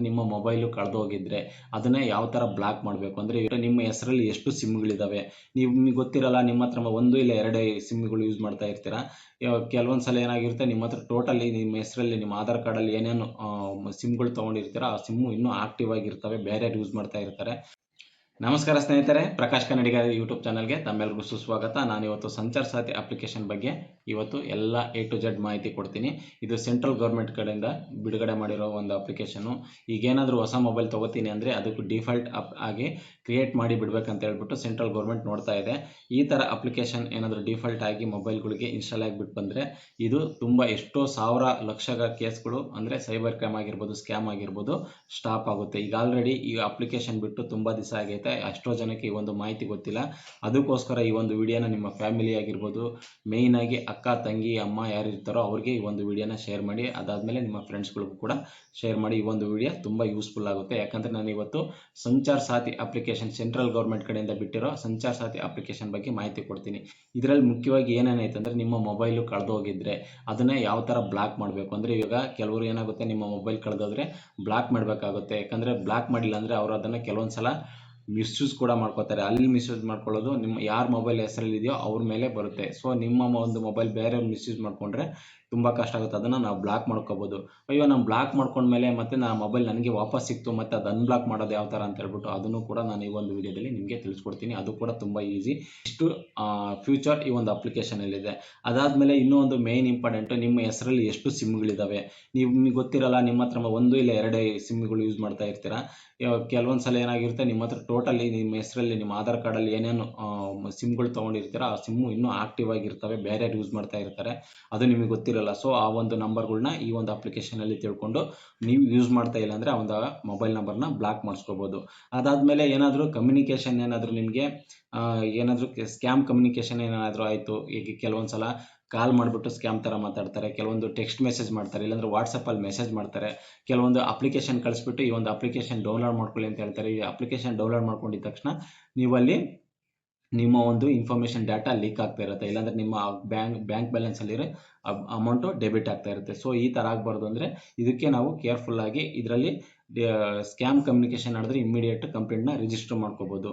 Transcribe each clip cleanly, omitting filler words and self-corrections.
ನಿಮ್ಮ ಮೊಬೈಲು ಕಳೆದೋಗಿದ್ರೆ ಅದನ್ನೇ ಯಾವ ಥರ ಬ್ಲಾಕ್ ಮಾಡಬೇಕು ಅಂದರೆ ನಿಮ್ಮ ಹೆಸರಲ್ಲಿ ಎಷ್ಟು ಸಿಮ್ಗಳಿದ್ದಾವೆ ನಿಮಗೆ ಗೊತ್ತಿರಲ್ಲ, ನಿಮ್ಮ ಹತ್ರ ಒಂದು ಇಲ್ಲ ಎರಡೇ ಸಿಮ್ಗಳು ಯೂಸ್ ಮಾಡ್ತಾ ಇರ್ತೀರಾ. ಕೆಲವೊಂದು ಸಲ ಏನಾಗಿರುತ್ತೆ, ನಿಮ್ಮ ಹತ್ರ ಟೋಟಲಿ ನಿಮ್ಮ ಹೆಸರಲ್ಲಿ ನಿಮ್ಮ ಆಧಾರ್ ಕಾರ್ಡಲ್ಲಿ ಏನೇನು ಸಿಮ್ಗಳು ತೊಗೊಂಡಿರ್ತೀರ ಆ ಸಿಮ್ಮು ಇನ್ನೂ ಆಕ್ಟಿವ್ ಆಗಿರ್ತವೆ, ಬೇರೆಯವ್ರು ಯೂಸ್ ಮಾಡ್ತಾ ಇರ್ತಾರೆ. ನಮಸ್ಕಾರ ಸ್ನೇಹಿತರೆ, ಪ್ರಕಾಶ್ ಕನ್ನಡಿಗ ಯೂಟ್ಯೂಬ್ ಚಾನಲ್ಗೆ ತಮ್ಮೆಲ್ಲರಿಗೂ ಸುಸ್ವಾಗತ. ನಾನು ಇವತ್ತು ಸಂಚಾರ್ ಸಾಥಿ ಅಪ್ಲಿಕೇಶನ್ ಬಗ್ಗೆ ಇವತ್ತು ಎಲ್ಲ A to Z ಮಾಹಿತಿ ಕೊಡ್ತೀನಿ. ಇದು ಸೆಂಟ್ರಲ್ ಗೌರ್ಮೆಂಟ್ ಕಡೆಯಿಂದ ಬಿಡುಗಡೆ ಮಾಡಿರೋ ಒಂದು ಅಪ್ಲಿಕೇಶನು. ಈಗೇನಾದರೂ ಹೊಸ ಮೊಬೈಲ್ ತೊಗೋತೀನಿ ಅಂದರೆ ಅದಕ್ಕೂ ಡಿಫಾಲ್ಟ್ ಆಗಿ ಕ್ರಿಯೇಟ್ ಮಾಡಿ ಬಿಡಬೇಕಂತ ಹೇಳ್ಬಿಟ್ಟು ಸೆಂಟ್ರಲ್ ಗೌರ್ಮೆಂಟ್ ನೋಡ್ತಾ ಇದೆ. ಈ ಥರ ಅಪ್ಲಿಕೇಶನ್ ಏನಾದರೂ ಡಿಫಾಲ್ಟ್ ಆಗಿ ಮೊಬೈಲ್ಗಳಿಗೆ ಇನ್ಸ್ಟಾಲ್ ಆಗಿಬಿಟ್ಟು ಬಂದರೆ ಇದು ತುಂಬ ಎಷ್ಟೋ ಸಾವಿರ ಲಕ್ಷಗಳ ಕೇಸ್ಗಳು ಅಂದರೆ ಸೈಬರ್ ಕ್ರೈಮ್ ಆಗಿರ್ಬೋದು, ಸ್ಕ್ಯಾಮ್ ಆಗಿರ್ಬೋದು ಸ್ಟಾಪ್ ಆಗುತ್ತೆ. ಈಗ ಆಲ್ರೆಡಿ ಈ ಅಪ್ಲಿಕೇಶನ್ ಬಿಟ್ಟು ತುಂಬ ದಿವಸ ಆಗೈತೆ, ಅಷ್ಟೋ ಜನಕ್ಕೆ ಈ ಒಂದು ಮಾಹಿತಿ ಗೊತ್ತಿಲ್ಲ. ಅದಕ್ಕೋಸ್ಕರ ಈ ಒಂದು ವಿಡಿಯೋನ ನಿಮ್ಮ ಫ್ಯಾಮಿಲಿ ಆಗಿರ್ಬೋದು, ಮೇಯ್ನ್ ಆಗಿ ಅಕ್ಕ ತಂಗಿ ಅಮ್ಮ ಯಾರು ಇರ್ತಾರೋ ಅವ್ರಿಗೆ ಈ ಒಂದು ವಿಡಿಯೋನ ಶೇರ್ ಮಾಡಿ. ಅದಾದಮೇಲೆ ನಿಮ್ಮ ಫ್ರೆಂಡ್ಸ್ಗಳಿಗೂ ಕೂಡ ಶೇರ್ ಮಾಡಿ. ಈ ಒಂದು ವಿಡಿಯೋ ತುಂಬ ಯೂಸ್ಫುಲ್ ಆಗುತ್ತೆ. ಯಾಕಂದರೆ ನಾನು ಇವತ್ತು ಸಂಚಾರ್ ಸಾಥಿ ಅಪ್ಲಿಕೇಶನ್ ಸೆಂಟ್ರಲ್ ಗೌರ್ಮೆಂಟ್ ಕಡೆಯಿಂದ ಬಿಟ್ಟಿರೋ ಸಂಚಾರ್ ಸಾಥಿ ಅಪ್ಲಿಕೇಶನ್ ಬಗ್ಗೆ ಮಾಹಿತಿ ಕೊಡ್ತೀನಿ. ಇದರಲ್ಲಿ ಮುಖ್ಯವಾಗಿ ಏನೇನೈತೆ ಅಂದರೆ, ನಿಮ್ಮ ಮೊಬೈಲು ಕಳೆದೋಗಿದ್ರೆ ಅದನ್ನೇ ಯಾವ ಥರ ಬ್ಲಾಕ್ ಮಾಡಬೇಕು ಅಂದರೆ, ಇವಾಗ ಕೆಲವರು ಏನಾಗುತ್ತೆ, ನಿಮ್ಮ ಮೊಬೈಲ್ ಕಳೆದೋದ್ರೆ ಬ್ಲಾಕ್ ಮಾಡಬೇಕಾಗುತ್ತೆ. ಯಾಕಂದರೆ ಬ್ಲಾಕ್ ಮಾಡಿಲ್ಲ ಅಂದರೆ ಅವರು ಅದನ್ನು ಕೆಲವೊಂದು ಸಲ ಮಿಸ್ಯೂಸ್ ಕೂಡ ಮಾಡ್ಕೋತಾರೆ. ಅಲ್ಲಿ ಮಿಸ್ಯೂಸ್ ಮಾಡ್ಕೊಳ್ಳೋದು ನಿಮ್ಮ ಯಾರ ಮೊಬೈಲ್ ಹೆಸರಲ್ಲಿ ಇದೆಯೋ ಅವ್ರ ಮೇಲೆ ಬರುತ್ತೆ. ಸೊ ನಿಮ್ಮ ಒಂದು ಮೊಬೈಲ್ ಬೇರೆಯವ್ರು ಮಿಸ್ಯೂಸ್ ಮಾಡಿಕೊಂಡ್ರೆ ತುಂಬ ಕಷ್ಟ ಆಗುತ್ತೆ. ಅದನ್ನು ನಾವು ಬ್ಲಾಕ್ ಮಾಡ್ಕೋಬೋದು. ಅಯ್ಯೋ ನಾನು ಬ್ಲಾಕ್ ಮಾಡ್ಕೊಂಡ್ಮೇಲೆ ಮತ್ತೆ ನನ್ನ ಮೊಬೈಲ್ ನನಗೆ ವಾಪಸ್ ಸಿಕ್ತು, ಮತ್ತು ಅದು ಅನ್ಬ್ಲಾಕ್ ಮಾಡೋದು ಯಾವ ಥರ ಅಂತ ಹೇಳ್ಬಿಟ್ಟು ಅದನ್ನು ಕೂಡ ನಾನು ಈ ಒಂದು ವಿಡಿಯೋದಲ್ಲಿ ನಿಮಗೆ ತಿಳಿಸ್ಕೊಡ್ತೀನಿ. ಅದು ಕೂಡ ತುಂಬ ಈಸಿ. ಇಷ್ಟು ಫ್ಯೂಚರ್ ಈ ಒಂದು ಅಪ್ಲಿಕೇಶನಲ್ಲಿದೆ. ಅದಾದಮೇಲೆ ಇನ್ನೂ ಒಂದು ಮೇಯ್ನ್ ಇಂಪಾರ್ಟೆಂಟು, ನಿಮ್ಮ ಹೆಸರಲ್ಲಿ ಎಷ್ಟು ಸಿಮ್ಗಳಿದ್ದಾವೆ ನಿಮಗೆ ಗೊತ್ತಿರಲ್ಲ, ನಿಮ್ಮ ಹತ್ರ ಒಂದು ಇಲ್ಲ ಎರಡೇ ಸಿಮ್ಗಳು ಯೂಸ್ ಮಾಡ್ತಾ ಇರ್ತೀರಾ. ಕೆಲವೊಂದು ಸಲ ಏನಾಗಿರುತ್ತೆ, ನಿಮ್ಮ ಹತ್ರ ಟೋಟಲಿ ನಿಮ್ಮ ಹೆಸರಲ್ಲಿ ನಿಮ್ಮ ಆಧಾರ್ ಕಾರ್ಡಲ್ಲಿ ಏನೇನು ಸಿಮ್ಗಳು ತೊಗೊಂಡಿರ್ತೀರ ಆ ಸಿಮ್ಮು ಇನ್ನೂ ಆಕ್ಟಿವ್ ಆಗಿರ್ತವೆ, ಬೇರೆಯವ್ರು ಯೂಸ್ ಮಾಡ್ತಾ ಇರ್ತಾರೆ, ಅದು ನಿಮಗೆ ಗೊತ್ತಿರಲ್ಲ. ಸೊ ಆ ಒಂದು ನಂಬರ್ಗಳನ್ನ ಈ ಒಂದು ಅಪ್ಲಿಕೇಶನಲ್ಲಿ ತಿಳ್ಕೊಂಡು ನೀವು ಯೂಸ್ ಮಾಡ್ತಾ ಇಲ್ಲ ಅಂದರೆ ಆ ಒಂದು ಮೊಬೈಲ್ ನಂಬರ್ನ ಬ್ಲಾಕ್ ಮಾಡಿಸ್ಕೋಬೋದು. ಅದಾದಮೇಲೆ ಏನಾದರೂ ಕಮ್ಯುನಿಕೇಷನ್ ಏನಾದರೂ ನಿಮಗೆ ಏನಾದರೂ ಸ್ಕ್ಯಾಮ್ ಕಮ್ಯುನಿಕೇಷನ್ ಏನಾದರೂ ಆಯಿತು, ಈಗ ಕೆಲವೊಂದು ಸಲ ಕಾಲ್ ಮಾಡಿಬಿಟ್ಟು ಸ್ಕ್ಯಾಮ್ ಥರ ಮಾತಾಡ್ತಾರೆ, ಕೆಲವೊಂದು ಟೆಕ್ಸ್ಟ್ ಮೆಸೇಜ್ ಮಾಡ್ತಾರೆ, ಇಲ್ಲಾಂದರೆ ವಾಟ್ಸಪ್ಪಲ್ಲಿ ಮೆಸೇಜ್ ಮಾಡ್ತಾರೆ, ಕೆಲವೊಂದು ಅಪ್ಲಿಕೇಶನ್ ಕಳಿಸ್ಬಿಟ್ಟು ಈ ಒಂದು ಅಪ್ಲಿಕೇಶನ್ ಡೌನ್ಲೋಡ್ ಮಾಡ್ಕೊಳ್ಳಿ ಅಂತ ಹೇಳ್ತಾರೆ. ಈ ಅಪ್ಲಿಕೇಶನ್ ಡೌನ್ಲೋಡ್ ಮಾಡ್ಕೊಂಡಿದ್ದ ತಕ್ಷಣ ನೀವಲ್ಲಿ ನಿಮ್ಮ ಒಂದು ಇನ್ಫಾರ್ಮೇಷನ್ ಡಾಟಾ ಲೀಕ್ ಆಗ್ತಾ ಇರುತ್ತೆ, ಇಲ್ಲಾಂದರೆ ನಿಮ್ಮ ಬ್ಯಾಂಕ್ ಬ್ಯಾಲೆನ್ಸಲ್ಲಿರೋ ಅಮೌಂಟು ಡೆಬಿಟ್ ಆಗ್ತಾ ಇರುತ್ತೆ. ಸೊ ಈ ಥರ ಆಗಬಾರ್ದು ಅಂದರೆ ಇದಕ್ಕೆ ನಾವು ಕೇರ್ಫುಲ್ಲಾಗಿ ಇದರಲ್ಲಿ ಸ್ಕ್ಯಾಮ್ ಕಮ್ಯುನಿಕೇಷನ್ ಮಾಡಿದ್ರೆ ಇಮ್ಮಿಡಿಯೇಟ್ ಕಂಪ್ಲೇಂಟ್ನ ರಿಜಿಸ್ಟರ್ ಮಾಡ್ಕೋಬೋದು.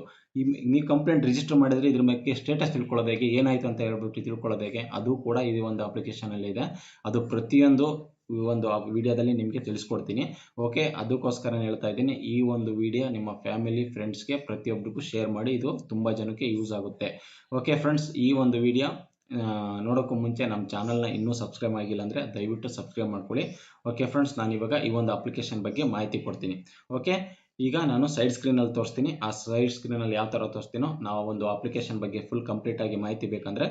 ನೀವು ಕಂಪ್ಲೇಂಟ್ ರಿಜಿಸ್ಟರ್ ಮಾಡಿದರೆ ಇದ್ರ ಬಗ್ಗೆ ಸ್ಟೇಟಸ್ ತಿಳ್ಕೊಳ್ಳೋದು ಹೇಗೆ, ಏನಾಯಿತು ಅಂತ ಹೇಳ್ಬಿಟ್ಟು ತಿಳ್ಕೊಳ್ಳೋದು ಹೇಗೆ, ಅದು ಕೂಡ ಈ ಒಂದು ಅಪ್ಲಿಕೇಶನಲ್ಲಿ ಇದೆ. ಅದು ಪ್ರತಿಯೊಂದು ಒಂದು ವಿಡಿಯೋದಲ್ಲಿ ನಿಮಗೆ ತಿಳಿಸ್ಕೊಡ್ತೀನಿ. ಓಕೆ, ಅದಕ್ಕೋಸ್ಕರ ಹೇಳ್ತಾ ಇದ್ದೀನಿ, ಈ ಒಂದು ವಿಡಿಯೋ ನಿಮ್ಮ ಫ್ಯಾಮಿಲಿ ಫ್ರೆಂಡ್ಸ್ಗೆ ಪ್ರತಿಯೊಬ್ಬರಿಗೂ ಶೇರ್ ಮಾಡಿ. ಇದು ತುಂಬ ಜನಕ್ಕೆ ಯೂಸ್ ಆಗುತ್ತೆ. ಓಕೆ ಫ್ರೆಂಡ್ಸ್, ಈ ಒಂದು ವಿಡಿಯೋ ನೋಡೋಕ್ಕೂ ಮುಂಚೆ ನಮ್ಮ ಚಾನಲ್ನ ಇನ್ನೂ ಸಬ್ಸ್ಕ್ರೈಬ್ ಆಗಿಲ್ಲ ಅಂದರೆ ದಯವಿಟ್ಟು ಸಬ್ಸ್ಕ್ರೈಬ್ ಮಾಡ್ಕೊಳ್ಳಿ. ಓಕೆ ಫ್ರೆಂಡ್ಸ್, ನಾನಿವಾಗ ಈ ಒಂದು ಅಪ್ಲಿಕೇಶನ್ ಬಗ್ಗೆ ಮಾಹಿತಿ ಕೊಡ್ತೀನಿ. ಓಕೆ, ಈಗ ನಾನು ಸೈಡ್ ಸ್ಕ್ರೀನಲ್ಲಿ ತೋರಿಸ್ತೀನಿ. ಆ ಸೈಡ್ ಸ್ಕ್ರೀನಲ್ಲಿ ಯಾವ ಥರ ತೋರಿಸ್ತೀನೋ, ನಾವು ಒಂದು ಅಪ್ಲಿಕೇಶನ್ ಬಗ್ಗೆ ಫುಲ್ ಕಂಪ್ಲೀಟಾಗಿ ಮಾಹಿತಿ ಬೇಕಂದರೆ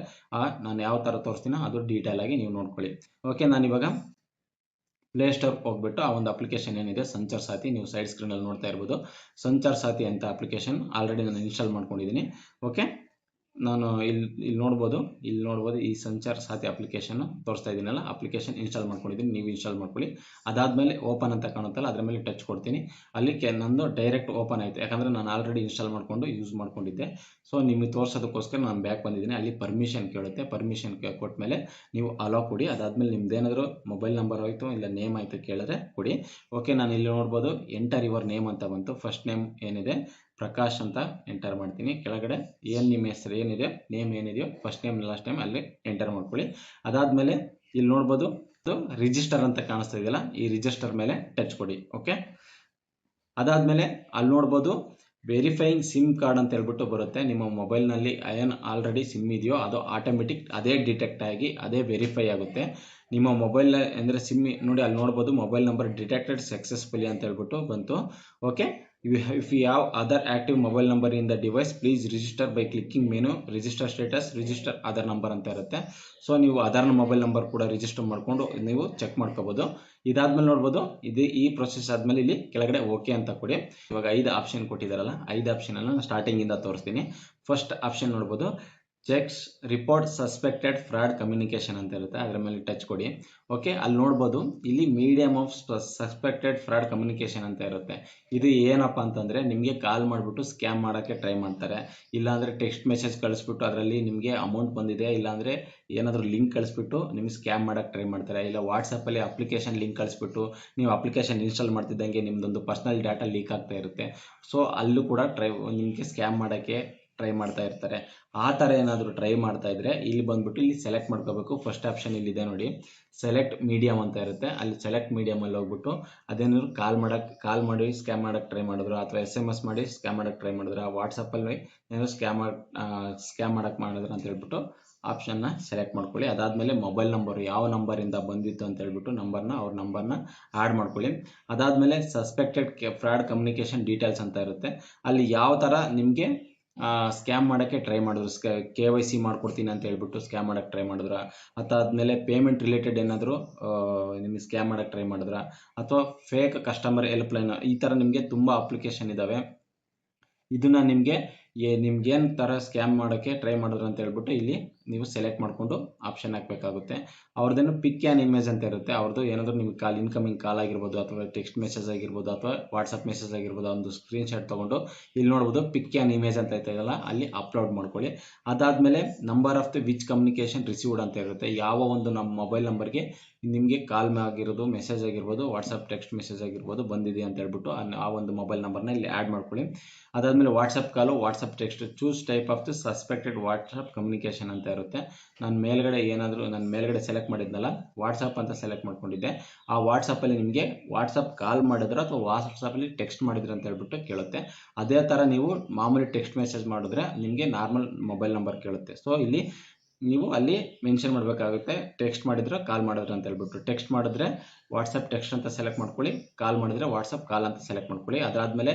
ನಾನು ಯಾವ ಥರ ತೋರಿಸ್ತೀನೋ ಅದು ಡೀಟೇಲ್ ಆಗಿ ನೀವು ನೋಡ್ಕೊಳ್ಳಿ. ಓಕೆ, ನಾನಿವಾಗ ಪ್ಲೇ ಸ್ಟೋರ್ ಹೋಗ್ಬಿಟ್ಟು ಆ ಒಂದು ಅಪ್ಲಿಕೇಶನ್ ಏನಿದೆ ಸಂಚಾರ್ ಸಾಥಿ, ನೀವು ಸೈಡ್ ಸ್ಕ್ರೀನಲ್ಲಿ ನೋಡ್ತಾ ಇರ್ಬೋದು, ಸಂಚಾರ್ ಸಾಥಿ ಅಂತ ಅಪ್ಲಿಕೇಶನ್ ಆಲ್ರೆಡಿ ನಾನು ಇನ್ಸ್ಟಾಲ್ ಮಾಡ್ಕೊಂಡಿದ್ದೀನಿ. ಓಕೆ, ನಾನು ಇಲ್ಲಿ ನೋಡ್ಬೋದು ಈ ಸಂಚಾರ್ ಸಾಥಿ ಅಪ್ಲಿಕೇಶನ್ ತೋರಿಸ್ತಾ ಇದ್ದೀನಲ್ಲ, ಅಪ್ಲಿಕೇಶನ್ ಇನ್ಸ್ಟಾಲ್ ಮಾಡ್ಕೊಂಡಿದ್ದೀನಿ. ನೀವು ಇನ್ಸ್ಟಾಲ್ ಮಾಡ್ಕೊಳ್ಳಿ. ಅದಾದಮೇಲೆ ಓಪನ್ ಅಂತ ಕಾಣುತ್ತಲ್ಲ, ಅದರ ಮೇಲೆ ಟಚ್ ಕೊಡ್ತೀನಿ. ಅಲ್ಲಿ ನಂದು ಡೈರೆಕ್ಟ್ ಓಪನ್ ಆಯಿತು, ಯಾಕಂದರೆ ನಾನು ಆಲ್ರೆಡಿ ಇನ್ಸ್ಟಾಲ್ ಮಾಡಿಕೊಂಡು ಯೂಸ್ ಮಾಡ್ಕೊಂಡಿದ್ದೆ. ಸೊ ನಿಮಗೆ ತೋರಿಸೋದಕ್ಕೋಸ್ಕರ ನಾನು ಬ್ಯಾಕ್ ಬಂದಿದ್ದೀನಿ. ಅಲ್ಲಿ ಪರ್ಮಿಷನ್ ಕೇಳುತ್ತೆ, ಪರ್ಮಿಷನ್ ಕೊಟ್ಟಮೇಲೆ ನೀವು ಅಲೋ ಕೊಡಿ. ಅದಾದಮೇಲೆ ನಿಮ್ದೇನಾದರೂ ಮೊಬೈಲ್ ನಂಬರ್ ಆಯಿತು ಇಲ್ಲ ನೇಮ್ ಆಯಿತು ಕೇಳಿದ್ರೆ ಕೊಡಿ. ಓಕೆ, ನಾನು ಇಲ್ಲಿ ನೋಡ್ಬೋದು ಎಂಟರ್ ಯುವರ್ ನೇಮ್ ಅಂತ ಬಂತು. ಫಸ್ಟ್ ನೇಮ್ ಏನಿದೆ ಪ್ರಕಾಶ್ ಅಂತ ಎಂಟರ್ ಮಾಡ್ತೀನಿ. ಕೆಳಗಡೆ ನಿಮ್ಮ ಹೆಸರು ಏನಿದೆ, ನೇಮ್ ಏನಿದೆಯೋ ಫಸ್ಟ್ ನೇಮ್ ಲಾಸ್ಟ್ ನೇಮ್ ಅಲ್ಲಿ ಎಂಟರ್ ಮಾಡ್ಕೊಳ್ಳಿ. ಅದಾದಮೇಲೆ ಇಲ್ಲಿ ನೋಡ್ಬೋದು ರಿಜಿಸ್ಟರ್ ಅಂತ ಕಾಣಿಸ್ತಾ ಇದೆಯಲ್ಲ, ಈ ರಿಜಿಸ್ಟರ್ ಮೇಲೆ ಟಚ್ ಕೊಡಿ. ಓಕೆ, ಅದಾದಮೇಲೆ ಅಲ್ಲಿ ನೋಡ್ಬೋದು ವೆರಿಫೈಯಿಂಗ್ ಸಿಮ್ ಕಾರ್ಡ್ ಅಂತ ಹೇಳ್ಬಿಟ್ಟು ಬರುತ್ತೆ. ನಿಮ್ಮ ಮೊಬೈಲ್ನಲ್ಲಿ ಏನು ಆಲ್ರೆಡಿ ಸಿಮ್ ಇದೆಯೋ ಅದು ಆಟೋಮೆಟಿಕ್ ಅದೇ ಡಿಟೆಕ್ಟ್ ಆಗಿ ಅದೇ ವೆರಿಫೈ ಆಗುತ್ತೆ. ನಿಮ್ಮ ಮೊಬೈಲ್ ಅಂದರೆ ಸಿಮ್ ನೋಡಿ, ಅಲ್ಲಿ ನೋಡ್ಬೋದು ಮೊಬೈಲ್ ನಂಬರ್ ಡಿಟೆಕ್ಟೆಡ್ ಸಕ್ಸಸ್ಫುಲಿ ಅಂತ ಹೇಳ್ಬಿಟ್ಟು ಬಂತು. Okay, if you have other active mobile number in the device, please register by clicking menu register status register other number ಅಂತ ಇರುತ್ತೆ. ಸೊ ನೀವು ಅದರ್ ಮೊಬೈಲ್ ನಂಬರ್ ಕೂಡ ರಿಜಿಸ್ಟರ್ ಮಾಡಿಕೊಂಡು ನೀವು ಚೆಕ್ ಮಾಡ್ಕೋಬೋದು. ಇದಾದ್ಮೇಲೆ ನೋಡ್ಬೋದು, ಈ ಪ್ರೊಸೆಸ್ ಆದಮೇಲೆ ಇಲ್ಲಿ ಕೆಳಗಡೆ ಓಕೆ ಅಂತ ಕೊಡಿ. ಇವಾಗ 5 ಆಪ್ಷನ್ ಕೊಟ್ಟಿದ್ದಾರಲ್ಲ, 5 ಆಪ್ಷನನ್ನು ಸ್ಟಾರ್ಟಿಂಗಿಂದ ತೋರಿಸ್ತೀನಿ. ಫಸ್ಟ್ ಆಪ್ಷನ್ ನೋಡ್ಬೋದು cheques report suspected fraud communication ಅಂತ ಇರುತ್ತೆ, ಅದರ ಮೇಲೆ ಟಚ್ ಕೊಡಿ. ಓಕೆ, ಅಲ್ಲಿ ನೋಡ್ಬೋದು ಇಲ್ಲಿ medium of suspected fraud communication ಅಂತ ಇರುತ್ತೆ. ಇದು ಏನಪ್ಪ ಅಂತಂದರೆ ನಿಮಗೆ ಕಾಲ್ ಮಾಡಿಬಿಟ್ಟು ಸ್ಕ್ಯಾಮ್ ಮಾಡೋಕ್ಕೆ ಟ್ರೈ ಮಾಡ್ತಾರೆ. ಇಲ್ಲಾಂದರೆ ಟೆಕ್ಸ್ಟ್ ಮೆಸೇಜ್ ಕಳಿಸ್ಬಿಟ್ಟು ಅದರಲ್ಲಿ ನಿಮಗೆ ಅಮೌಂಟ್ ಬಂದಿದೆ, ಇಲ್ಲಾಂದರೆ ಏನಾದರೂ ಲಿಂಕ್ ಕಳಿಸ್ಬಿಟ್ಟು ನಿಮಗೆ ಸ್ಕ್ಯಾಮ್ ಮಾಡೋಕ್ಕೆ ಟ್ರೈ ಮಾಡ್ತಾರೆ. ಇಲ್ಲ ವಾಟ್ಸಪ್ಪಲ್ಲಿ ಅಪ್ಲಿಕೇಶನ್ ಲಿಂಕ್ ಕಳಿಸ್ಬಿಟ್ಟು ನೀವು ಅಪ್ಲಿಕೇಶನ್ ಇನ್ಸ್ಟಾಲ್ ಮಾಡ್ತಿದ್ದಂಗೆ ನಿಮ್ಮದೊಂದು ಪರ್ಸ್ನಲ್ ಡಾಟಾ ಲೀಕ್ ಆಗ್ತಾ ಇರುತ್ತೆ. ಸೊ ಅಲ್ಲೂ ಕೂಡ ನಿಮಗೆ ಸ್ಕ್ಯಾಮ್ ಮಾಡೋಕ್ಕೆ ಟ್ರೈ ಮಾಡ್ತಾ ಇರ್ತಾರೆ. ಆ ಥರ ಏನಾದರೂ ಟ್ರೈ ಮಾಡ್ತಾ ಇದ್ರೆ ಇಲ್ಲಿ ಬಂದ್ಬಿಟ್ಟು ಇಲ್ಲಿ ಸೆಲೆಕ್ಟ್ ಮಾಡ್ಕೋಬೇಕು. ಫಸ್ಟ್ ಆಪ್ಷನ್ ಇಲ್ಲಿದೆ ನೋಡಿ, ಸೆಲೆಕ್ಟ್ ಮೀಡಿಯಮ್ ಅಂತ ಇರುತ್ತೆ. ಅಲ್ಲಿ ಸೆಲೆಕ್ಟ್ ಮೀಡಿಯಮಲ್ಲಿ ಹೋಗ್ಬಿಟ್ಟು ಅದೇನಾದ್ರು ಕಾಲ್ ಮಾಡಿ ಸ್ಕ್ಯಾಮ್ ಮಾಡೋಕ್ಕೆ ಟ್ರೈ ಮಾಡಿದ್ರು, ಅಥವಾ SMS ಮಾಡಿ ಸ್ಕ್ಯಾಮ್ ಮಾಡೋಕ್ಕೆ ಟ್ರೈ ಮಾಡಿದ್ರು, ವಾಟ್ಸಪ್ಪಲ್ಲಿ ಏನಾದ್ರು ಸ್ಕ್ಯಾಮ್ ಮಾಡೋಕ್ಕೆ ಮಾಡಿದ್ರು ಅಂತ ಹೇಳ್ಬಿಟ್ಟು ಆಪ್ಷನ್ನ ಸೆಲೆಕ್ಟ್ ಮಾಡ್ಕೊಳ್ಳಿ. ಅದಾದಮೇಲೆ ಮೊಬೈಲ್ ನಂಬರು ಯಾವ ನಂಬರಿಂದ ಬಂದಿತ್ತು ಅಂತ ಹೇಳ್ಬಿಟ್ಟು ಅವ್ರ ನಂಬರ್ನ ಆ್ಯಡ್ ಮಾಡ್ಕೊಳ್ಳಿ. ಅದಾದಮೇಲೆ ಸಸ್ಪೆಕ್ಟೆಡ್ ಫ್ರಾಡ್ ಕಮ್ಯುನಿಕೇಷನ್ ಡೀಟೇಲ್ಸ್ ಅಂತ ಇರುತ್ತೆ. ಅಲ್ಲಿ ಯಾವ ಥರ ನಿಮಗೆ ಸ್ಕ್ಯಾಮ್ ಮಾಡೋಕ್ಕೆ ಟ್ರೈ ಮಾಡಿದ್ರು, KYC ಮಾಡ್ಕೊಡ್ತೀನಿ ಅಂತ ಹೇಳ್ಬಿಟ್ಟು ಸ್ಕ್ಯಾಮ್ ಮಾಡೋಕ್ಕೆ ಟ್ರೈ ಮಾಡಿದ್ರ, ಅದಾದಮೇಲೆ ಪೇಮೆಂಟ್ ರಿಲೇಟೆಡ್ ಏನಾದರೂ ನಿಮಗೆ ಸ್ಕ್ಯಾಮ್ ಮಾಡೋಕ್ಕೆ ಟ್ರೈ ಮಾಡಿದ್ರ, ಅಥವಾ ಫೇಕ್ ಕಸ್ಟಮರ್ ಹೆಲ್ಪ್ಲೈನ್, ಈ ಥರ ನಿಮಗೆ ತುಂಬ ಅಪ್ಲಿಕೇಶನ್ ಇದ್ದಾವೆ. ಇದನ್ನು ನಿಮ್ಗೇನು ಥರ ಸ್ಕ್ಯಾಮ್ ಮಾಡೋಕ್ಕೆ ಟ್ರೈ ಮಾಡಿದ್ರು ಅಂತ ಹೇಳ್ಬಿಟ್ಟು ಇಲ್ಲಿ ನೀವು ಸೆಲೆಕ್ಟ್ ಮಾಡಿಕೊಂಡು ಆಪ್ಷನ್ ಹಾಕಬೇಕಾಗುತ್ತೆ. ಅವ್ರದ್ದೇನು ಪಿಕ್ ಆ್ಯನ್ ಇಮೇಜ್ ಅಂತ ಇರುತ್ತೆ. ಅವ್ರದ್ದು ಏನಾದರೂ ನಿಮಗೆ ಇನ್ಕಮಿಂಗ್ ಕಾಲ್ ಆಗಿರ್ಬೋದು, ಅಥವಾ ಟೆಕ್ಸ್ಟ್ ಮೆಸೇಜ್ ಆಗಿರ್ಬೋದು, ಅಥವಾ ವಾಟ್ಸಪ್ ಮೆಸೇಜ್ ಆಗಿರ್ಬೋದು, ಒಂದು ಸ್ಕ್ರೀನ್ಶಾಟ್ ತೊಗೊಂಡು ಇಲ್ಲಿ ನೋಡ್ಬೋದು ಪಿಕ್ ಆ್ಯನ್ ಇಮೇಜ್ ಅಂತ ಇದೆಯಲ್ಲ ಅಲ್ಲಿ ಅಪ್ಲೋಡ್ ಮಾಡ್ಕೊಳ್ಳಿ. ಅದಾದಮೇಲೆ number of the which communication received ಅಂತ ಇರುತ್ತೆ. ಯಾವ ಒಂದು ನಮ್ಮ ಮೊಬೈಲ್ ನಂಬರ್ಗೆ ನಿಮಗೆ ಕಾಲ್ ಆಗಿರೋದು, ಮೆಸೇಜ್ ಆಗಿರ್ಬೋದು, ವಾಟ್ಸಪ್ ಟೆಕ್ಸ್ಟ್ ಮೆಸೇಜ್ ಆಗಿರ್ಬೋದು ಬಂದಿದೆ ಅಂತ ಹೇಳ್ಬಿಟ್ಟು ಆ ಒಂದು ಮೊಬೈಲ್ ನಂಬರ್ನ ಇಲ್ಲಿ ಆ್ಯಡ್ ಮಾಡ್ಕೊಳ್ಳಿ. ಅದಾದಮೇಲೆ WhatsApp call, WhatsApp text, choose type of the suspected WhatsApp communication ಅಂತ ಇರುತ್ತೆ. ನಾನು ಮೇಲ್ಗಡೆ ಸೆಲೆಕ್ಟ್ ಮಾಡಿದ್ನಲ್ಲ ವಾಟ್ಸಪ್ ಅಂತ ಸೆಲೆಕ್ಟ್ ಮಾಡ್ಕೊಂಡಿದ್ದೆ. ಆ ವಾಟ್ಸಪ್ಪಲ್ಲಿ ನಿಮಗೆ ವಾಟ್ಸಪ್ ಕಾಲ್ ಮಾಡಿದ್ರೆ ಅಥವಾ ವಾಟ್ಸಪ್ಪಲ್ಲಿ ಟೆಕ್ಸ್ಟ್ ಮಾಡಿದ್ರೆ ಅಂತ ಹೇಳ್ಬಿಟ್ಟು ಕೇಳುತ್ತೆ. ಅದೇ ಥರ ನೀವು ಮಾಮೂಲಿ ಟೆಕ್ಸ್ಟ್ ಮೆಸೇಜ್ ಮಾಡಿದ್ರೆ ನಿಮಗೆ ನಾರ್ಮಲ್ ಮೊಬೈಲ್ ನಂಬರ್ ಕೇಳುತ್ತೆ. ಸೊ ಇಲ್ಲಿ ನೀವು ಅಲ್ಲಿ ಮೆನ್ಷನ್ ಮಾಡಬೇಕಾಗುತ್ತೆ, ಟೆಕ್ಸ್ಟ್ ಮಾಡಿದ್ರೆ ಕಾಲ್ ಮಾಡಿದ್ರೆ ಅಂತ ಹೇಳ್ಬಿಟ್ಟು. ಟೆಕ್ಸ್ಟ್ ಮಾಡಿದ್ರೆ ವಾಟ್ಸಪ್ ಟೆಕ್ಸ್ಟ್ ಅಂತ ಸೆಲೆಕ್ಟ್ ಮಾಡ್ಕೊಳ್ಳಿ, ಕಾಲ್ ಮಾಡಿದ್ರೆ ವಾಟ್ಸಪ್ ಕಾಲ್ ಅಂತ ಸೆಲೆಕ್ಟ್ ಮಾಡ್ಕೊಳ್ಳಿ. ಅದಾದಮೇಲೆ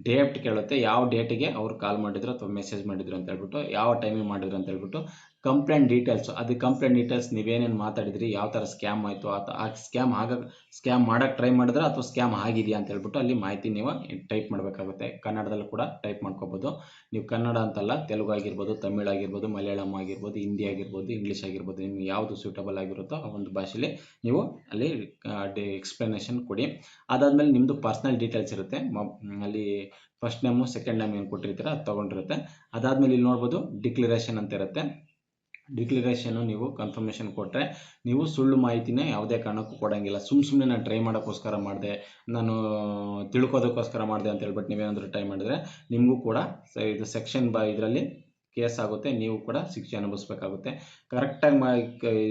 ಡೇಟ್ ಕೇಳುತ್ತೆ, ಯಾವ ಡೇಟಿಗೆ ಅವ್ರು ಕಾಲ್ ಮಾಡಿದ್ರು ಅಥವಾ ಮೆಸೇಜ್ ಮಾಡಿದ್ರು ಅಂತ ಹೇಳ್ಬಿಟ್ಟು, ಯಾವ ಟೈಮಿಗೆ ಮಾಡಿದ್ರು ಅಂತ ಹೇಳ್ಬಿಟ್ಟು. ಕಂಪ್ಲೇಂಟ್ ಡೀಟೇಲ್ಸು, ಅದು ಕಂಪ್ಲೇಂಟ್ ಡೀಟೇಲ್ಸ್ ನೀವೇನೇನು ಮಾತಾಡಿದ್ರಿ, ಯಾವ ಥರ ಸ್ಕ್ಯಾಮ್ ಆಯಿತು, ಆ ಸ್ಕ್ಯಾಮ್ ಮಾಡೋಕ್ಕೆ ಟ್ರೈ ಮಾಡಿದ್ರೆ ಅಥವಾ ಸ್ಕ್ಯಾಮ್ ಆಗಿದೆಯಾ ಅಂತ ಹೇಳ್ಬಿಟ್ಟು ಅಲ್ಲಿ ಮಾಹಿತಿ ನೀವು ಟೈಪ್ ಮಾಡಬೇಕಾಗುತ್ತೆ. ಕನ್ನಡದಲ್ಲೂ ಕೂಡ ಟೈಪ್ ಮಾಡ್ಕೋಬೋದು. ನೀವು ಕನ್ನಡ ಅಂತಲ್ಲ, ತೆಲುಗು ಆಗಿರ್ಬೋದು, ತಮಿಳ್ ಆಗಿರ್ಬೋದು, ಮಲಯಾಳಂ ಆಗಿರ್ಬೋದು, ಹಿಂದಿ ಆಗಿರ್ಬೋದು, ಇಂಗ್ಲೀಷ್ ಆಗಿರ್ಬೋದು, ನಿಮ್ಗೆ ಯಾವುದು ಸೂಟಬಲ್ ಆಗಿರುತ್ತೋ ಆ ಒಂದು ಭಾಷೆಯಲ್ಲಿ ನೀವು ಅಲ್ಲಿ ಎಕ್ಸ್ಪ್ಲನೇಷನ್ ಕೊಡಿ. ಅದಾದಮೇಲೆ ನಿಮ್ಮದು ಪರ್ಸ್ನಲ್ ಡೀಟೇಲ್ಸ್ ಇರುತ್ತೆ. ಅಲ್ಲಿ ಫಸ್ಟ್ ನೇಮು, ಸೆಕೆಂಡ್ ನೇಮ್ ಏನು ಕೊಟ್ಟಿರ್ತೀರ ಅದು ತೊಗೊಂಡಿರುತ್ತೆ. ಅದಾದಮೇಲೆ ಇಲ್ಲಿ ನೋಡ್ಬೋದು ಡಿಕ್ಲರೇಷನ್ ಅಂತ ಇರುತ್ತೆ. ಡಿಕ್ಲರೇಷನ್ನು ನೀವು ಕನ್ಫರ್ಮೇಷನ್ ಕೊಟ್ಟರೆ ನೀವು ಸುಳ್ಳು ಮಾಹಿತಿನೇ ಯಾವುದೇ ಕಾರಣಕ್ಕೂ ಕೊಡೋಂಗಿಲ್ಲ. ಸುಮ್ಮನೆ ನಾನು ಟ್ರೈ ಮಾಡೋಕ್ಕೋಸ್ಕರ ಮಾಡಿದೆ, ನಾನು ತಿಳ್ಕೋದಕ್ಕೋಸ್ಕರ ಮಾಡಿದೆ ಅಂತ ಹೇಳ್ಬಿಟ್ಟು ನೀವೇನಾದರೂ ಟ್ರೈ ಮಾಡಿದ್ರೆ ನಿಮಗೂ ಕೂಡ ಇದು ಸೆಕ್ಷನ್ ಇದರಲ್ಲಿ ಕೇಸ್ ಆಗುತ್ತೆ, ನೀವು ಕೂಡ ಶಿಕ್ಷೆ ಅನುಭವಿಸ್ಬೇಕಾಗುತ್ತೆ. ಕರೆಕ್ಟಾಗಿ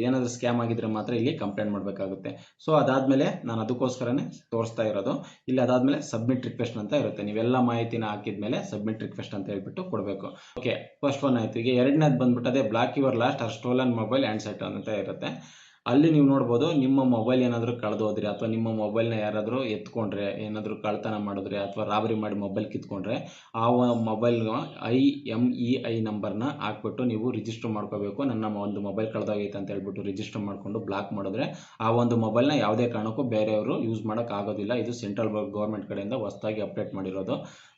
ಏನಾದರೂ ಸ್ಕ್ಯಾಮ್ ಆಗಿದ್ರೆ ಮಾತ್ರ ಇಲ್ಲಿ ಕಂಪ್ಲೇಂಟ್ ಮಾಡಬೇಕಾಗುತ್ತೆ. ಸೊ ಅದಾದಮೇಲೆ ನಾನು ಅದಕ್ಕೋಸ್ಕರನೇ ತೋರಿಸ್ತಾ ಇರೋದು. ಇಲ್ಲಿ ಅದಾದಮೇಲೆ ಸಬ್ಮಿಟ್ ರಿಕ್ವೆಸ್ಟ್ ಅಂತ ಇರುತ್ತೆ. ನೀವೆಲ್ಲ ಮಾಹಿತಿನ ಹಾಕಿದ್ಮೇಲೆ ಸಬ್ಮಿಟ್ ರಿಕ್ವೆಸ್ಟ್ ಅಂತ ಹೇಳ್ಬಿಟ್ಟು ಕೊಡಬೇಕು. ಓಕೆ, ಫಸ್ಟ್ ಒನ್ ಆಯಿತು. ಈಗ ಎರಡನೇದು ಬಂದ್ಬಿಟ್ಟು ಅದೇ block your lost or stolen mobile handset ಅಂತ ಇರುತ್ತೆ. ಅಲ್ಲಿ ನೀವು ನೋಡ್ಬೋದು ನಿಮ್ಮ ಮೊಬೈಲ್ ಏನಾದರೂ ಕಳೆದೋದ್ರೆ, ಅಥವಾ ನಿಮ್ಮ ಮೊಬೈಲ್ನ ಯಾರಾದರೂ ಎತ್ಕೊಂಡ್ರೆ, ಏನಾದರೂ ಕಳ್ತನ ಮಾಡಿದ್ರೆ, ಅಥವಾ ರಾಬರಿ ಮಾಡಿ ಮೊಬೈಲ್ ಕಿತ್ಕೊಂಡ್ರೆ ಆ ಮೊಬೈಲ್ನ IMEI ನಂಬರ್ನ ಹಾಕ್ಬಿಟ್ಟು ನೀವು ರಿಜಿಸ್ಟರ್ ಮಾಡ್ಕೋಬೇಕು. ನನ್ನ ಒಂದು ಮೊಬೈಲ್ ಕಳೆದೋಗೈತೆ ಅಂತ ಹೇಳ್ಬಿಟ್ಟು ರಿಜಿಸ್ಟರ್ ಮಾಡಿಕೊಂಡು ಬ್ಲಾಕ್ ಮಾಡಿದ್ರೆ ಆ ಒಂದು ಮೊಬೈಲ್ನ ಯಾವುದೇ ಕಾರಣಕ್ಕೂ ಬೇರೆಯವರು ಯೂಸ್ ಮಾಡೋಕ್ಕಾಗೋದಿಲ್ಲ. ಇದು ಸೆಂಟ್ರಲ್ ಗೌರ್ಮೆಂಟ್ ಕಡೆಯಿಂದ ಹೊಸದಾಗಿ ಅಪ್ಡೇಟ್ ಮಾಡಿರೋದು.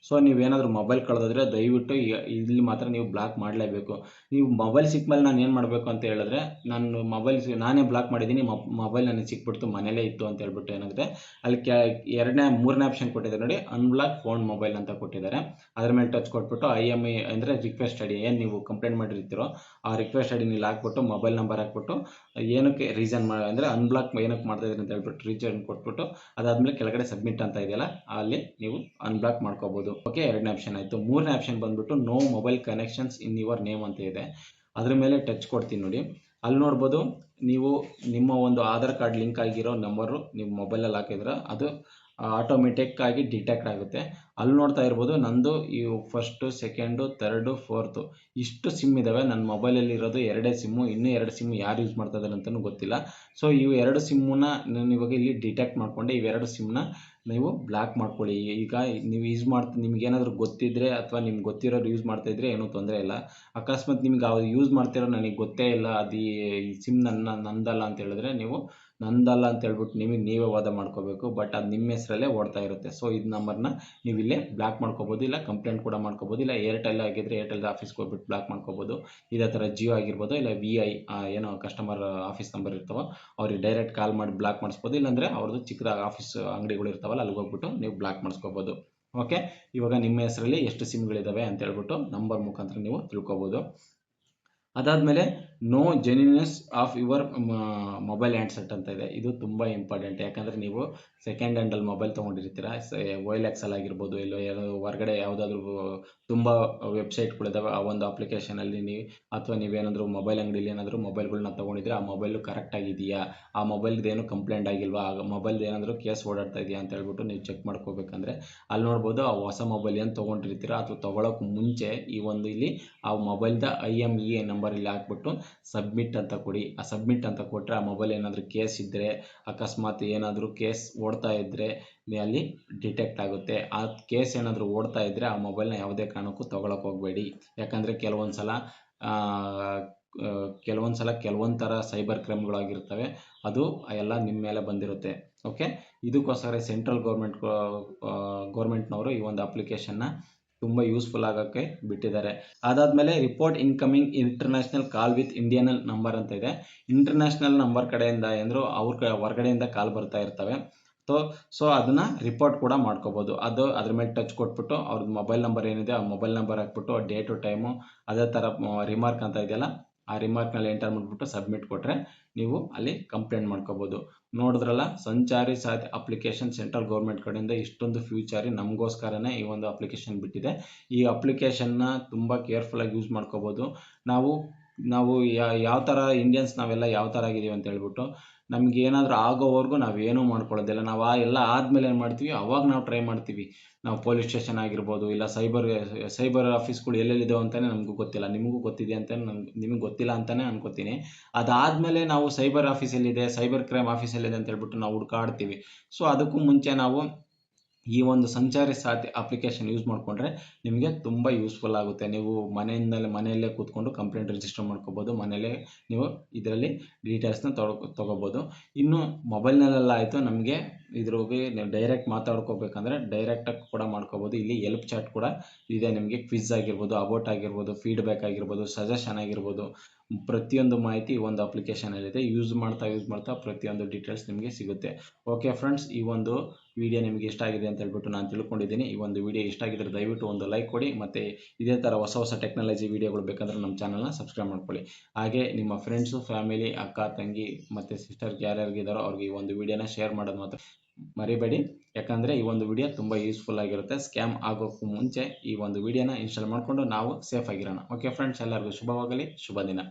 ಸೊ ನೀವೇನಾದರೂ ಮೊಬೈಲ್ ಕಳೆದೋದ್ರೆ ದಯವಿಟ್ಟು ಇಲ್ಲಿ ಮಾತ್ರ ನೀವು ಬ್ಲಾಕ್ ಮಾಡಲೇಬೇಕು. ನೀವು ಮೊಬೈಲ್ ಸಿಕ್ಕ ಮೇಲೆ ನಾನು ಏನು ಮಾಡಬೇಕು ಅಂತ ಹೇಳಿದ್ರೆ, ನಾನೇ ಬ್ಲಾಕ್ ಮಾಡಿದ್ದೀನಿ, ಮೊಬೈಲ್ ನನಗೆ ಸಿಕ್ಬಿಡ್ತು, ಮನೇಲೇ ಇತ್ತು ಅಂತ ಹೇಳ್ಬಿಟ್ಟು ಏನಾಗುತ್ತೆ ಅಲ್ಲಿ ಮೂರನೇ ಆಪ್ಷನ್ ಕೊಟ್ಟಿದ್ದಾರೆ ನೋಡಿ, ಅನ್ಬ್ಲಾಕ್ ಫೋನ್ ಮೊಬೈಲ್ ಅಂತ ಕೊಟ್ಟಿದ್ದಾರೆ. ಅದ್ರ ಮೇಲೆ ಟಚ್ ಕೊಟ್ಬಿಟ್ಟು IMEI ಅಂದರೆ ರಿಕ್ವೆಸ್ಟ್ ಐಡಿ, ಏನು ನೀವು ಕಂಪ್ಲೇಂಟ್ ಮಾಡಿರ್ತೀರೋ ಆ ರಿಕ್ವೆಸ್ಟ್ ಐಡಿ ನೀವು ಹಾಕ್ಬಿಟ್ಟು ಮೊಬೈಲ್ ನಂಬರ್ ಹಾಕ್ಬಿಟ್ಟು ಏನಕ್ಕೆ ರೀಸನ್ ಅಂದರೆ ಅನ್ಬ್ಲಾಕ್ ಏನಕ್ಕೆ ಮಾಡ್ತಾ ಇದ್ದೀರಿ ಅಂತ ಹೇಳ್ಬಿಟ್ಟು ರೀಸನ್ ಕೊಟ್ಬಿಟ್ಟು ಅದಾದಮೇಲೆ ಕೆಳಗಡೆ ಸಬ್ಮಿಟ್ ಅಂತ ಇದೆಯಲ್ಲ ಅಲ್ಲಿ ನೀವು ಅನ್ಬ್ಲಾಕ್ ಮಾಡ್ಕೋಬೋದು. ಓಕೆ, ಎರಡನೇ ಆಪ್ಷನ್ ಆಯಿತು. ಮೂರನೇ ಆಪ್ಷನ್ ಬಂದ್ಬಿಟ್ಟು no mobile connections in your name ಅಂತ ಇದೆ. ಅದ್ರ ಮೇಲೆ ಟಚ್ ಕೊಡ್ತೀನಿ ನೋಡಿ. ಅಲ್ಲಿ ನೋಡ್ಬೋದು ನೀವು ನಿಮ್ಮ ಒಂದು ಆಧಾರ್ ಕಾರ್ಡ್ ಲಿಂಕ್ ಆಗಿರೋ ನಂಬರು ನೀವು ಮೊಬೈಲಲ್ಲಿ ಹಾಕಿದ್ರೆ ಅದು ಆಟೋಮೆಟಿಕ್ ಆಗಿ ಡಿಟೆಕ್ಟ್ ಆಗುತ್ತೆ. ಅಲ್ಲಿ ನೋಡ್ತಾ ಇರ್ಬೋದು ನಂದು ಇವು ಫಸ್ಟು, ಸೆಕೆಂಡು, ಥರ್ಡು, ಫೋರ್ತು ಇಷ್ಟು ಸಿಮ್ ಇದ್ದಾವೆ. ನನ್ನ ಮೊಬೈಲಲ್ಲಿ ಇರೋದು 2 ಸಿಮ್ಮು, ಇನ್ನೂ 2 ಸಿಮ್ಮು ಯಾರು ಯೂಸ್ ಮಾಡ್ತಾ ಇದ್ದಾರೆ ಅಂತಲೂ ಗೊತ್ತಿಲ್ಲ. ಸೊ ಇವು 2 ಸಿಮ್ಮನ್ನ ನಾನು ಇವಾಗ ಇಲ್ಲಿ ಡಿಟೆಕ್ಟ್ ಮಾಡಿಕೊಂಡೆ. ಇವೆರಡು ಸಿಮ್ಮನ್ನ ನೀವು ಬ್ಲಾಕ್ ಮಾಡ್ಕೊಳ್ಳಿ. ಈಗ ನೀವು ನಿಮ್ಗೇನಾದರೂ ಗೊತ್ತಿದ್ದರೆ ಅಥವಾ ನಿಮ್ಗೆ ಗೊತ್ತಿರೋರು ಯೂಸ್ ಮಾಡ್ತಾಯಿದ್ರೆ ಏನೂ ತೊಂದರೆ ಇಲ್ಲ. ಅಕಸ್ಮಾತ್ ನಿಮ್ಗೆ ಯೂಸ್ ಮಾಡ್ತಿರೋ ನನಗೆ ಗೊತ್ತೇ ಇಲ್ಲ, ಅದು ಈ ಸಿಮ್ ನಂದಲ್ಲ ಅಂತ ಹೇಳಿದ್ರೆ ನೀವು ನಂದಲ್ಲ ಅಂತ ಹೇಳ್ಬಿಟ್ಟು ನಿಮಗೆ ನೀವೇ ವಾದ ಮಾಡ್ಕೋಬೇಕು. ಬಟ್ ಅದು ನಿಮ್ಮ ಹೆಸರಲ್ಲೇ ಓಡ್ತಾ ಇರುತ್ತೆ. ಸೊ ಇದು ನಂಬರ್ನ ನೀವು ಇಲ್ಲೇ ಬ್ಲಾಕ್ ಮಾಡ್ಕೋಬೋದು, ಇಲ್ಲ ಕಂಪ್ಲೇಂಟ್ ಕೂಡ ಮಾಡ್ಕೋಬೋದು, ಇಲ್ಲ ಏರ್ಟೆಲ್ ಆಗಿದ್ದರೆ ಏರ್ಟೆಲ್ ಆಫೀಸ್ಗೆ ಹೋಗ್ಬಿಟ್ಟು ಬ್ಲಾಕ್ ಮಾಡ್ಕೋಬೋದು. ಇದೇ ಥರ ಜಿಯೋ ಆಗಿರ್ಬೋದು, ಇಲ್ಲ VI ಏನೋ ಕಸ್ಟಮರ್ ಆಫೀಸ್ ನಂಬರ್ ಇರ್ತಾವೋ ಅವ್ರಿಗೆ ಡೈರೆಕ್ಟ್ ಕಾಲ್ ಮಾಡಿ ಬ್ಲಾಕ್ ಮಾಡಿಸ್ಬೋದು. ಇಲ್ಲಾಂದರೆ ಅವ್ರದ್ದು ಚಿಕ್ಕದಾಗಿ ಆಫೀಸ್ ಅಂಗಡಿಗಳು ಇರ್ತಾವಲ್ಲ ಅಲ್ಲಿಗೆ ಹೋಗ್ಬಿಟ್ಟು ನೀವು ಬ್ಲಾಕ್ ಮಾಡಿಸ್ಕೋಬೋದು. ಓಕೆ, ಇವಾಗ ನಿಮ್ಮ ಹೆಸರಲ್ಲಿ ಎಷ್ಟು ಸಿಮ್ಗಳಿದ್ದಾವೆ ಅಂತ ಹೇಳ್ಬಿಟ್ಟು ನಂಬರ್ ಮುಖಾಂತರ ನೀವು ತಿಳ್ಕೊಬೋದು. ಅದಾದಮೇಲೆ know genuineness of your mobile handset ಅಂತ ಇದೆ. ಇದು ತುಂಬ ಇಂಪಾರ್ಟೆಂಟ್. ಯಾಕಂದರೆ ನೀವು ಸೆಕೆಂಡ್ ಹ್ಯಾಂಡಲ್ಲಿ ಮೊಬೈಲ್ ತೊಗೊಂಡಿರ್ತೀರ, OLX ಆಗಿರ್ಬೋದು, ಇಲ್ಲ ಹೊರಗಡೆ ಯಾವುದಾದ್ರೂ ತುಂಬ ವೆಬ್ಸೈಟ್ಗಳಿದ್ದಾವೆ, ಆ ಒಂದು ಅಪ್ಲಿಕೇಶನಲ್ಲಿ ನೀವು ಅಥವಾ ನೀವೇನಾದರೂ ಮೊಬೈಲ್ ಅಂಗಡಿಯಲ್ಲಿ ಏನಾದರೂ ಮೊಬೈಲ್ಗಳನ್ನ ತೊಗೊಂಡಿದ್ರೆ ಆ ಮೊಬೈಲು ಕರೆಕ್ಟಾಗಿದೆಯಾ, ಆ ಮೊಬೈಲ್ದು ಏನು ಕಂಪ್ಲೇಂಟ್ ಆಗಿಲ್ವಾ, ಆ ಮೊಬೈಲ್ದು ಏನಾದರೂ ಕೇಸ್ ಓಡಾಡ್ತಾ ಇದೆಯಾ ಅಂತ ಹೇಳ್ಬಿಟ್ಟು ನೀವು ಚೆಕ್ ಮಾಡ್ಕೋಬೇಕಂದ್ರೆ ಅಲ್ಲಿ ನೋಡ್ಬೋದು. ಆ ಹೊಸ ಮೊಬೈಲ್ ಏನು ತೊಗೊಂಡಿರ್ತೀರ ಅಥವಾ ತೊಗೊಳಕ್ಕೆ ಮುಂಚೆ ಈ ಒಂದು ಇಲ್ಲಿ ಆ ಮೊಬೈಲ್ದ IMEI ನಂಬರ್ ಇಲ್ಲಿ ಹಾಕ್ಬಿಟ್ಟು ಸಬ್ಮಿಟ್ ಅಂತ ಕೊಡಿ. ಆ ಸಬ್ಮಿಟ್ ಅಂತ ಕೊಟ್ಟರೆ ಆ ಮೊಬೈಲ್ ಏನಾದರೂ ಕೇಸ್ ಇದ್ದರೆ, ಅಕಸ್ಮಾತ್ ಏನಾದರೂ ಕೇಸ್ ಓಡ್ತಾ ಇದ್ದರೆ ಅಲ್ಲಿ ಡಿಟೆಕ್ಟ್ ಆಗುತ್ತೆ. ಆ ಕೇಸ್ ಏನಾದರೂ ಓಡ್ತಾ ಇದ್ದರೆ ಆ ಮೊಬೈಲ್ನ ಯಾವುದೇ ಕಾರಣಕ್ಕೂ ತೊಗೊಳಕ್ಕೆ ಹೋಗಬೇಡಿ. ಯಾಕಂದರೆ ಕೆಲವೊಂದು ಸಲ ಕೆಲವೊಂದು ಥರ ಸೈಬರ್ ಕ್ರೈಮ್ಗಳಾಗಿರ್ತವೆ, ಅದು ಎಲ್ಲ ನಿಮ್ಮ ಮೇಲೆ ಬಂದಿರುತ್ತೆ. ಓಕೆ, ಇದಕ್ಕೋಸ್ಕರ ಸೆಂಟ್ರಲ್ ಗೌರ್ಮೆಂಟ್ನವರು ಈ ಒಂದು ಅಪ್ಲಿಕೇಶನ್ನ ತುಂಬ ಯೂಸ್ಫುಲ್ ಆಗೋಕ್ಕೆ ಬಿಟ್ಟಿದ್ದಾರೆ. ಅದಾದಮೇಲೆ report incoming international call with Indian number ಅಂತ ಇದೆ. ಇಂಟರ್ನ್ಯಾಷನಲ್ ನಂಬರ್ ಕಡೆಯಿಂದ ಅಂದರೂ ಹೊರಗಡೆಯಿಂದ ಕಾಲ್ ಬರ್ತಾ ಇರ್ತವೆ. ಸೊ ಅದನ್ನು ರಿಪೋರ್ಟ್ ಕೂಡ ಮಾಡ್ಕೋಬೋದು. ಅದ್ರ ಮೇಲೆ ಟಚ್ ಕೊಟ್ಬಿಟ್ಟು ಅವ್ರದ್ದು ಮೊಬೈಲ್ ನಂಬರ್ ಏನಿದೆ ಆ ಮೊಬೈಲ್ ನಂಬರ್ ಹಾಕ್ಬಿಟ್ಟು ಡೇಟು ಟೈಮು ಅದೇ ಥರ ರಿಮಾರ್ಕ್ ಅಂತ ಇದೆಯಲ್ಲ ಆ ರಿಮಾರ್ಕ್ನಲ್ಲಿ ಎಂಟರ್ ಮಾಡಿಬಿಟ್ಟು ಸಬ್ಮಿಟ್ ಕೊಟ್ಟರೆ ನೀವು ಅಲ್ಲಿ ಕಂಪ್ಲೇಂಟ್ ಮಾಡ್ಕೋಬೋದು. ನೋಡಿದ್ರಲ್ಲ, ಸಂಚಾರಿ ಸಾಥ್ ಅಪ್ಲಿಕೇಶನ್ ಸೆಂಟ್ರಲ್ ಗೌರ್ಮೆಂಟ್ ಕಡೆಯಿಂದ ಇಷ್ಟೊಂದು ಫ್ಯೂಚರಿ ನಮಗೋಸ್ಕರನೇ ಈ ಒಂದು ಅಪ್ಲಿಕೇಶನ್ ಬಿಟ್ಟಿದೆ. ಈ ಅಪ್ಲಿಕೇಶನ್ನ ತುಂಬ ಕೇರ್ಫುಲ್ಲಾಗಿ ಯೂಸ್ ಮಾಡ್ಕೋಬೋದು. ನಾವು ಯಾವ ಥರ ಇಂಡಿಯನ್ಸ್ ನಾವೆಲ್ಲ ಯಾವ ಥರ ಆಗಿದ್ದೀವಿ ಅಂತ ಹೇಳ್ಬಿಟ್ಟು ನಮ್ಗೆ ಏನಾದರೂ ಆಗೋವರೆಗೂ ನಾವೇನೂ ಮಾಡ್ಕೊಳ್ಳೋದಿಲ್ಲ. ನಾವು ಎಲ್ಲ ಆದಮೇಲೆ ಏನು ಮಾಡ್ತೀವಿ, ಅವಾಗ ನಾವು ಟ್ರೈ ಮಾಡ್ತೀವಿ. ನಾವು ಪೊಲೀಸ್ ಸ್ಟೇಷನ್ ಆಗಿರ್ಬೋದು, ಇಲ್ಲ ಸೈಬರ್ ಆಫೀಸ್ಗಳು ಎಲ್ಲೆಲ್ಲಿದ್ದಾವೆ ಅಂತಲೇ ನಮಗೂ ಗೊತ್ತಿಲ್ಲ. ನಿಮಗೂ ಗೊತ್ತಿದೆ ಅಂತ ನಿಮಗೆ ಗೊತ್ತಿಲ್ಲ ಅಂತಲೇ ಅನ್ಕೋತೀನಿ. ಅದಾದಮೇಲೆ ನಾವು ಸೈಬರ್ ಆಫೀಸಲ್ಲಿದೆ, ಸೈಬರ್ ಕ್ರೈಮ್ ಆಫೀಸಲ್ಲಿದೆ ಅಂತ ಹೇಳ್ಬಿಟ್ಟು ನಾವು ಹುಡುಕಾಡ್ತೀವಿ. ಸೊ ಅದಕ್ಕೂ ಮುಂಚೆ ನಾವು ಈ ಒಂದು ಸಂಚಾರಿ ಸಾಥಿ ಅಪ್ಲಿಕೇಶನ್ ಯೂಸ್ ಮಾಡಿಕೊಂಡ್ರೆ ನಿಮಗೆ ತುಂಬ ಯೂಸ್ಫುಲ್ ಆಗುತ್ತೆ. ನೀವು ಮನೆಯಲ್ಲೇ ಕೂತ್ಕೊಂಡು ಕಂಪ್ಲೇಂಟ್ ರಿಜಿಸ್ಟರ್ ಮಾಡ್ಕೋಬೋದು. ಮನೆಯಲ್ಲೇ ನೀವು ಇದರಲ್ಲಿ ಡೀಟೇಲ್ಸ್ನ ತೊಗೋಬೋದು. ಇನ್ನು ಮೊಬೈಲ್ನಲ್ಲೆಲ್ಲ ಆಯಿತು, ನಮಗೆ ಇದ್ರಿಗೆ ನೀವು ಡೈರೆಕ್ಟ್ ಮಾತಾಡ್ಕೋಬೇಕಂದ್ರೆ ಡೈರೆಕ್ಟಾಗಿ ಕೂಡ ಮಾಡ್ಕೋಬೋದು. ಇಲ್ಲಿ ಎಲ್ಪ್ ಚಾಟ್ ಕೂಡ ಇದೆ. ನಿಮಗೆ ಕ್ವಿಜ್ ಆಗಿರ್ಬೋದು, ಅಬೌಟ್ ಆಗಿರ್ಬೋದು, ಫೀಡ್ಬ್ಯಾಕ್ ಆಗಿರ್ಬೋದು, ಸಜೆಷನ್ ಆಗಿರ್ಬೋದು, ಪ್ರತಿಯೊಂದು ಮಾಹಿತಿ ಈ ಒಂದು ಅಪ್ಲಿಕೇಶನಲ್ಲಿದೆ. ಯೂಸ್ ಮಾಡ್ತಾ ಪ್ರತಿಯೊಂದು ಡೀಟೇಲ್ಸ್ ನಿಮಗೆ ಸಿಗುತ್ತೆ. ಓಕೆ ಫ್ರೆಂಡ್ಸ್, ಈ ಒಂದು ವಿಡಿಯೋ ನಿಮಗೆ ಇಷ್ಟ ಆಗಿದೆ ಅಂತ ಹೇಳ್ಬಿಟ್ಟು ನಾನು ತಿಳ್ಕೊಂಡಿದ್ದೀನಿ. ಈ ಒಂದು ವಿಡಿಯೋ ಇಷ್ಟ ಆಗಿದ್ದರೆ ದಯವಿಟ್ಟು ಒಂದು ಲೈಕ್ ಕೊಡಿ. ಮತ್ತು ಇದೇ ಥರ ಹೊಸ ಟೆಕ್ನಾಲಜಿ ವಿಡಿಯೋಗಳು ಬೇಕಂದ್ರೆ ನಮ್ಮ ಚಾನಲ್ನ ಸಬ್ಸ್ಕ್ರೈಬ್ ಮಾಡ್ಕೊಳ್ಳಿ. ಹಾಗೆ ನಿಮ್ಮ ಫ್ರೆಂಡ್ಸು, ಫ್ಯಾಮಿಲಿ, ಅಕ್ಕ, ತಂಗಿ ಮತ್ತು ಸಿಸ್ಟರ್ಗೆ ಯಾರ್ಯಾರಿಗಿದ್ದಾರೋ ಅವ್ರಿಗೆ ಈ ಒಂದು ವಿಡಿಯೋನ ಶೇರ್ ಮಾಡೋದು ಮಾತ್ರ ಮರಿಬೇಡಿ. ಯಾಕಂದರೆ ಈ ಒಂದು ವಿಡಿಯೋ ತುಂಬ ಯೂಸ್ಫುಲ್ ಆಗಿರುತ್ತೆ. ಸ್ಕ್ಯಾಮ್ ಆಗೋಕ್ಕೂ ಮುಂಚೆ ಈ ಒಂದು ವಿಡಿಯೋನ ಇನ್ಸ್ಟಾಲ್ ಮಾಡಿಕೊಂಡು ನಾವು ಸೇಫ್ ಆಗಿರೋಣ. ಓಕೆ ಫ್ರೆಂಡ್ಸ್, ಎಲ್ಲರಿಗೂ ಶುಭವಾಗಲಿ. ಶುಭ ದಿನ.